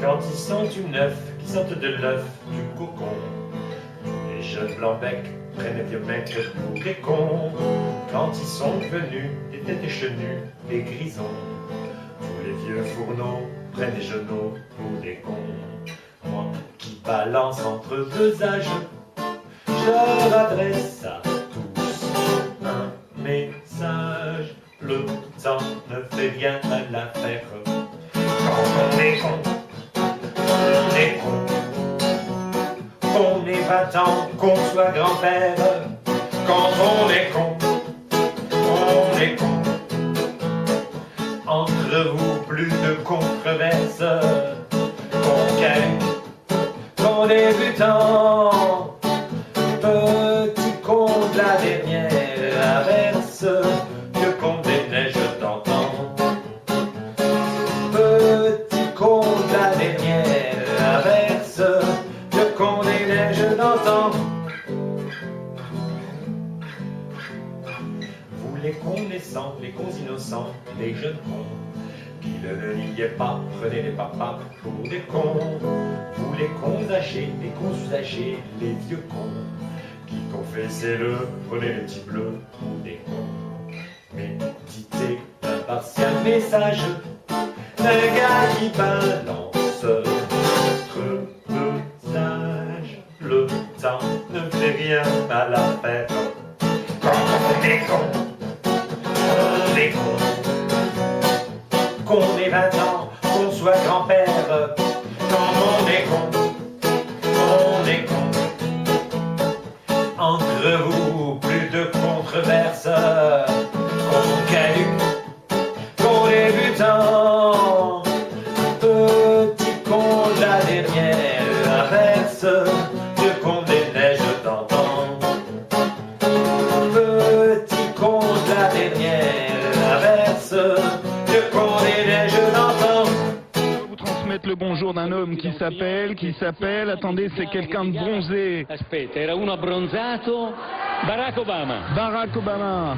Quand ils sont tout neufs, qui sortent de l'œuf du cocon, les jeunes blancs-becs prennent les vieux mecs pour des cons. Quand ils sont venus, des têtes échenues, des grisons, tous les vieux fourneaux prennent les genoux pour des cons. Moi qui balance entre deux âges, je leur adresse à tous un message. Le temps ne fait rien à l'affaire. Quand on est con, on est con. Qu'on ait 20 ans, qu'on soit grand-père. Quand on est con, on est con. Entre vous, plus de controverses. Qu'on gagne, qu'on débutant. Petit con de la dernière averse. Vieux con des neiges d'antan. Petit con de la dernière averse. Vieux con des neiges d'antan. Vous les cons naissants, les cons innocents, les jeunes cons qui ne niaient pas, prenez les papas pour des cons. Vous les cons âgés, les cons usagés, les vieux cons qui confessez-le, prenez les petits bleus pour des cons. Méditez l'impartial message d'un gars qui balance entre deux âges. Le temps ne fait rien à l'affaire. Quand on est con, on est con. Qu'on ait 20 ans, qu'on soit grand-père. Quand on est con, on est con. Entre vous, plus de controverses. Qu'on caduque, qu'on débutant. Petit con de la dernière averse. Vieux con des neiges d'antan. Petit con de la dernière averse. Vieux con des neiges d'antan. Vous transmettre le bonjour d'un homme qui s'appelle, attendez, c'est quelqu'un de bronzé. Aspetta, era uno abbronzato, Barack Obama. Barack Obama.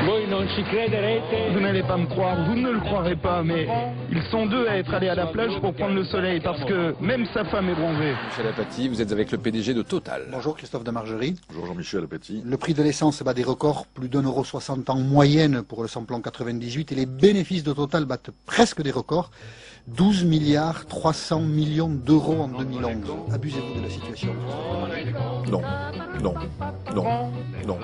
Voi non ci crederete. Vous n'allez pas me croire, vous ne le croirez pas, mais ils sont deux à être allés à la plage pour prendre le soleil, parce que même sa femme est bronzée. Michel Apathy, vous êtes avec le PDG de Total. Bonjour Christophe de Margerie. Bonjour Jean-Michel Apathy. Le prix de l'essence bat des records, plus d'1,60 € en moyenne pour le samplon 98 et les bénéfices de Total battent presque des records. 12 milliards 300 millions d'euros en 2011. Abusez-vous de la situation? Non, non, non, non.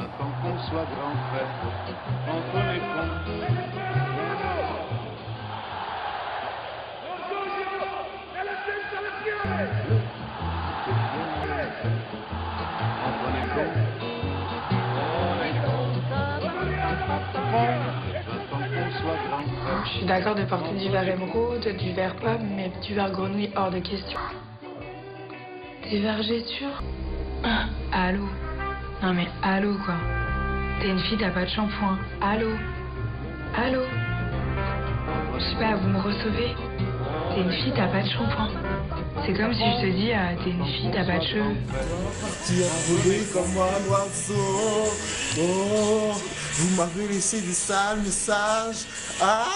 Je suis d'accord de porter du verre émeraude, du verre pomme, mais du verre grenouille hors de question. Des vergetures? Allô? Non mais allô quoi. T'es une fille, t'as pas de shampoing. Allô? Allô? Je sais pas, vous me recevez? T'es une fille, t'as pas de shampoing. C'est comme si je te dis, t'es une fille, t'as pas de cheveux. Tu as volé comme un oiseau. Oh, vous m'avez laissé des sales messages. Ah,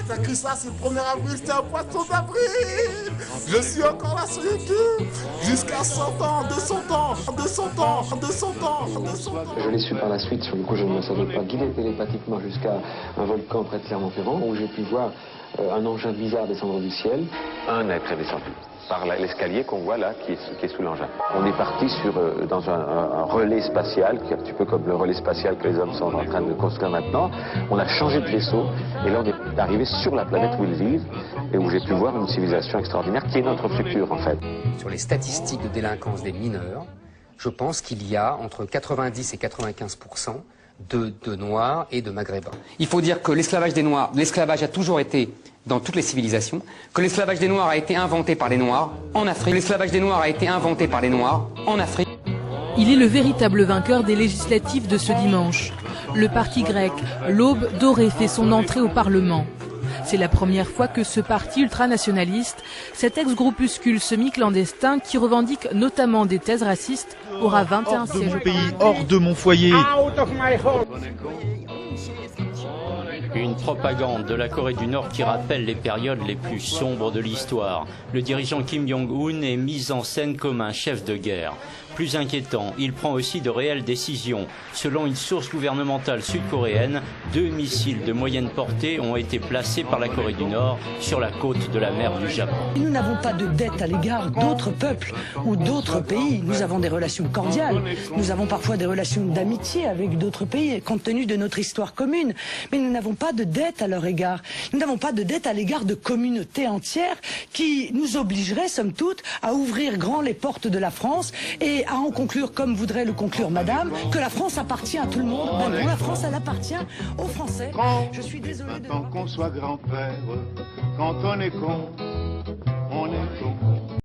t'as cru ça, c'est le 1er avril, c'est un poisson d'avril. Je suis encore là sur YouTube. Jusqu'à 100 ans, 200 ans, 200 ans, 200 ans, 200 ans. Je l'ai su par la suite, sur le coup je ne me savais pas guider télépathiquement jusqu'à un volcan près de Clermont-Ferrand où j'ai pu voir un engin bizarre descendre du ciel. Un être est descendu par l'escalier qu'on voit là qui est sous l'engin. On est parti dans un relais spatial, qui est un petit peu comme le relais spatial que les hommes sont en train de construire maintenant. On a changé de vaisseau et là on est arrivé sur la planète où ils vivent et où j'ai pu voir une civilisation extraordinaire qui est notre futur en fait. Sur les statistiques de délinquance des mineurs, je pense qu'il y a entre 90 et 95% de Noirs et de Maghrébins. Il faut dire que l'esclavage des Noirs, l'esclavage a toujours été dans toutes les civilisations, que l'esclavage des Noirs a été inventé par les Noirs en Afrique. L'esclavage des Noirs a été inventé par les Noirs en Afrique. Il est le véritable vainqueur des législatives de ce dimanche. Le parti grec, l'Aube dorée, fait son entrée au Parlement. C'est la première fois que ce parti ultranationaliste, cet ex-groupuscule semi-clandestin qui revendique notamment des thèses racistes, aura 21 hors de sièges. mon pays, hors de mon foyer. Une propagande de la Corée du Nord qui rappelle les périodes les plus sombres de l'histoire. Le dirigeant Kim Jong-un est mis en scène comme un chef de guerre. Plus inquiétant, il prend aussi de réelles décisions. Selon une source gouvernementale sud-coréenne, 2 missiles de moyenne portée ont été placés par la Corée du Nord sur la côte de la mer du Japon. Nous n'avons pas de dette à l'égard d'autres peuples ou d'autres pays. Nous avons des relations cordiales. Nous avons parfois des relations d'amitié avec d'autres pays, compte tenu de notre histoire commune. Mais nous n'avons pas de dette à leur égard. Nous n'avons pas de dette à l'égard de communautés entières qui nous obligeraient, somme toute, à ouvrir grand les portes de la France et à en conclure, comme voudrait le conclure madame, que la France appartient à tout le monde. Ben non, la France, elle appartient aux Français. Je suis désolé de... Tant qu'on soit grand-père, quand on est con,